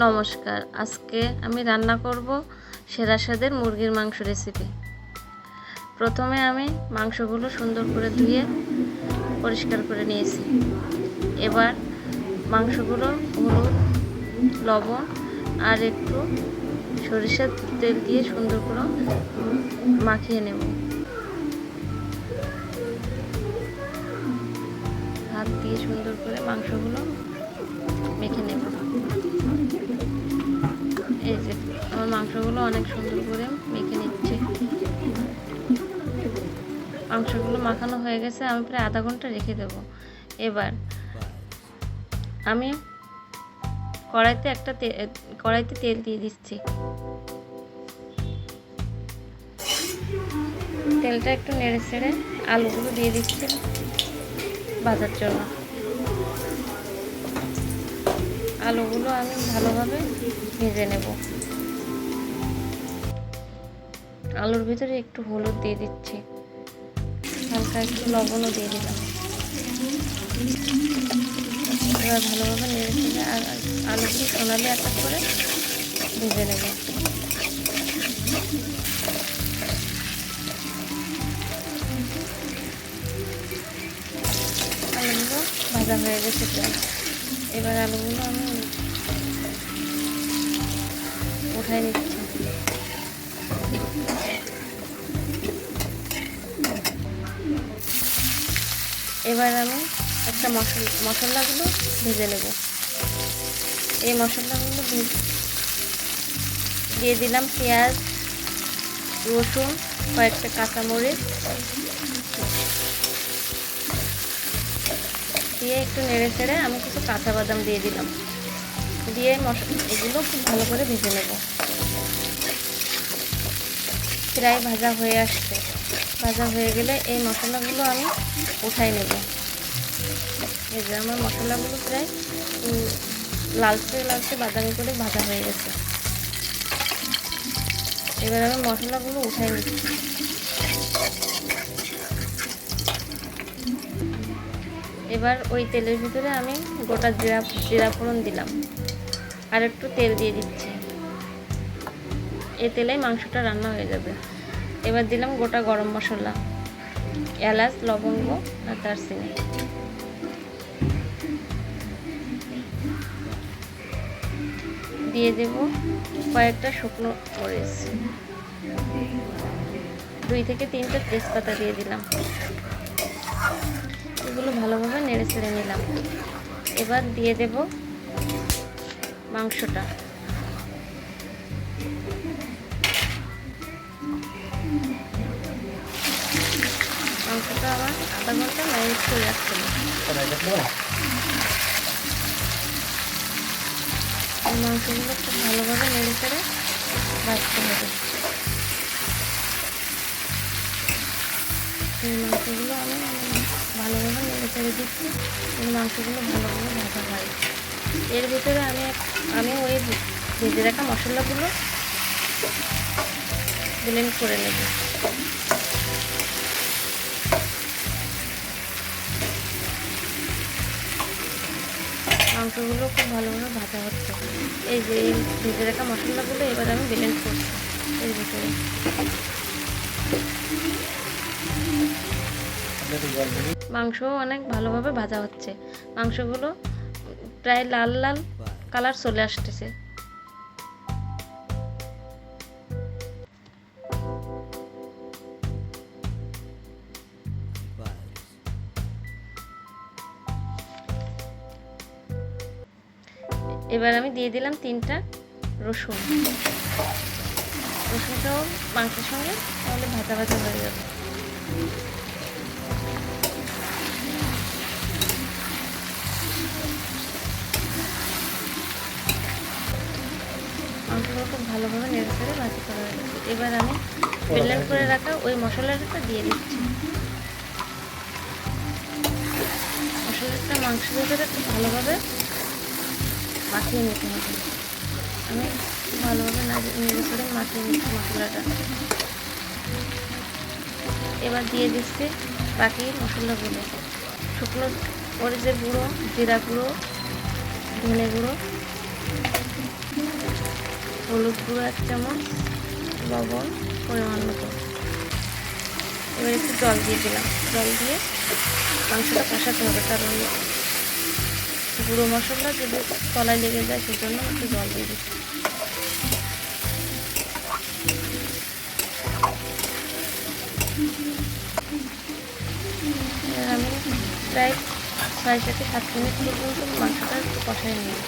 নমস্কার, আজকে আমি রান্না করব সেরা স্বাদের মুরগির মাংস রেসিপি। প্রথমে আমি মাংসগুলো সুন্দর করে ধুয়ে পরিষ্কার করে নিয়েছি। এবার মাংসগুলো হলুদ, লবণ আর একটু সরিষার তেল দিয়ে সুন্দর করে মাখিয়ে নেব। হাত দিয়ে সুন্দর করে মাংসগুলো মেখে নেব। এই যে আমার মাংসগুলো অনেক সুন্দর করে মেখে নিচ্ছে। মাংসগুলো মাখানো হয়ে গেছে, আমি প্রায় আধা ঘন্টা রেখে দেব। এবার আমি কড়াইতে তেল দিয়ে দিচ্ছি। তেলটা একটু নেড়ে ছেড়ে আলুগুলো দিয়ে দিচ্ছি ভাজার জন্য। আলুগুলো আমি ভালোভাবে ভেজে নেব। আলুর ভিতরে একটু হলুদ দিয়ে দিচ্ছি, হালকা একটু লবণও দিয়ে দিলাম। এবার ভালোভাবে নেড়ে চেড়ে আর আলুগুলো সোনালি আঁকা করে ভেজে নেব। আলুগুলো ভাজা হয়ে গেছে প্রায়। এবার আলুগুলো আমি উঠাই নিচ্ছি। এবার আমি একটা মশলাগুলো ভেজে নেব। এই মশলাগুলো দিয়ে দিলাম পেঁয়াজ, রসুন, কয়েকটা কাঁচামরিচ দিয়ে একটু নেড়ে চেড়ে আমি কিছু কাঁচা বাদাম দিয়ে দিলাম। দিয়ে এগুলো খুব ভালো করে ভেজে নেব। প্রায় ভাজা হয়ে আসছে। ভাজা হয়ে গেলে এই মশলাগুলো আমি উঠাই নেব। এই যে আমার মশলাগুলো প্রায় লালচে লালচে বাদামি করে ভাজা হয়ে গেছে। এবার আমি মশলাগুলো উঠাই নিচ্ছি। এবার ওই তেলের ভিতরে আমি গোটা জিরা ফোড়ন দিলাম, আর একটু তেল দিয়ে দিচ্ছি। এই তেলেই মাংসটা রান্না হয়ে যাবে। এবার দিলাম গোটা গরম মশলা, এলাচ, লবঙ্গ আর দারচিনি। দিয়ে দেব কয়েকটা শুকনো মরিচ, 2 থেকে 3টে তেজপাতা দিয়ে দিলাম। এগুলো ভালোভাবে নেড়ে ছেড়ে নিলাম। এবার দিয়ে দেব মাংসটা। মাংসটা আমার আধা ঘন্টা ম্যারিনেট করে রাখতে হবে। এই মাংসগুলো খুব ভালোভাবে নেড়ে চেড়ে ভাজতে হবে। এই মাংসগুলো আমি ভালোভাবে নেড়ে চেড়ে দিচ্ছি। এই মাংসগুলো ভালোভাবে ভাজা হয়। এর ভিতরে আমি ওই ভেজে রাখা মশলাগুলো ব্লেন্ড করে নেব। মাংসগুলো খুব ভালোভাবে ভাজা হচ্ছে। এই যে এই ভেজে রাখা মশলাগুলো এবার আমি ব্লেন্ড করছি এর ভিতরে। মাংসও অনেক ভালোভাবে ভাজা হচ্ছে। মাংসগুলো প্রায় লাল লাল কালার চলে আসতেছে। এবার আমি দিয়ে দিলাম 3টা রসুন। রসুনটাও মাংসের সঙ্গে তাহলে ভাজা ভাজা হয়ে যাবে। মাংসগুলো খুব ভালোভাবে নেড়ে চেড়ে ভাজি করা হয়ে গেছে। এবার আমি ব্লেন্ড করে রাখা ওই মশলাটা দিয়ে দিচ্ছি। মশলাটা মাংসের ভিতরে খুব ভালোভাবে মাখিয়ে নিতে হবে। আমি ভালোভাবে নেড়ে চেড়ে মাখিয়ে নিচ্ছি মশলাটা। এবার দিয়ে দিচ্ছি বাকি মশলাগুলো, শুকনো মরিচের গুঁড়ো, জিরা গুঁড়ো, ধনে গুঁড়ো, হলুদ গুঁড়ো 1 চামচ, লবণ পরিমাণ মতো। এবার একটু জল দিয়ে দিলাম। জল দিয়ে মাংসটা কষাতে হবে, কারণ গুঁড়ো মশলা যদি তলায় লেগে যায় সেজন্য একটু জল দিয়ে দিচ্ছি। এবার আমি প্রায় 6 থেকে 7 মিনিট পর্যন্ত মাংসটা একটু কষাই নিই।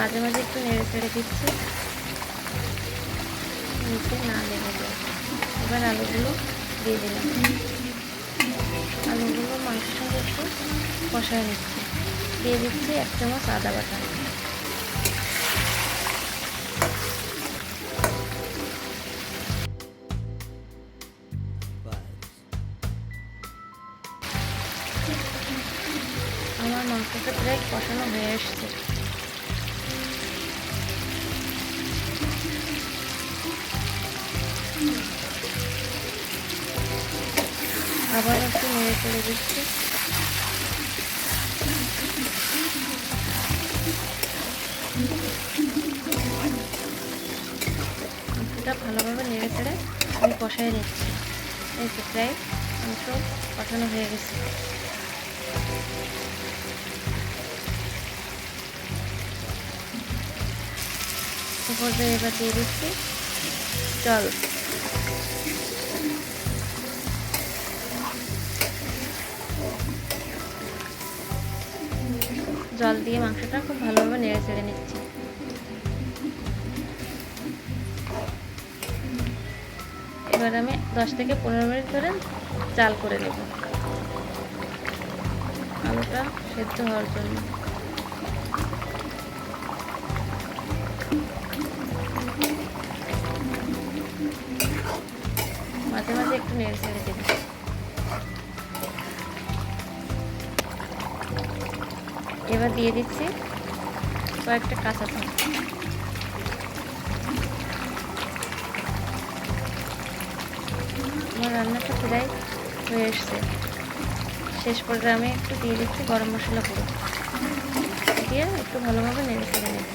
মাঝে মাঝে একটু নেড়ে চেড়ে দিচ্ছি নিচে না লেগে যায়। এবার আলুগুলো দিয়ে দিলাম। আলুগুলো মাংসের সঙ্গে একটু কষায় নিচ্ছি। দিয়ে দিচ্ছি 1 চামচ আদা বাটা। আমার মাংসটা প্রায় কষানো হয়ে আসছে। আবার একটু নেড়ে চেড়ে দিচ্ছি। মাংসটা ভালোভাবে নেড়ে চেড়ে আমি কষাই নিচ্ছি। এই তো প্রায় মাংস কষানো হয়ে গেছে। পর্যায়ে এবার দিয়ে দিচ্ছি জল। জল দিয়ে মাংসটা খুব ভালোভাবে নেড়ে চেড়ে নিচ্ছি। এবার আমি 10 থেকে 15 মিনিট ধরে জাল করে নেব আলুটা সেদ্ধ হওয়ার জন্য। মাঝে মাঝে একটু নেড়ে চেড়ে দেব। এবার দিয়ে দিচ্ছি কয়েকটা কাঁচা লঙ্কা। আমার রান্নাটা প্রায় হয়ে এসছে। শেষ পর্যায়ে আমি একটু দিয়ে দিচ্ছি গরম মশলা গুঁড়ো, দিয়ে একটু ভালোভাবে নেড়ে চেড়ে নেব।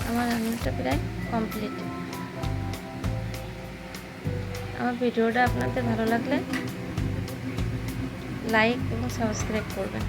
আমার রান্নাটা প্রায় কমপ্লিট। আমার ভিডিওটা আপনাদের ভালো লাগলে লাইক এবং সাবস্ক্রাইব করবেন।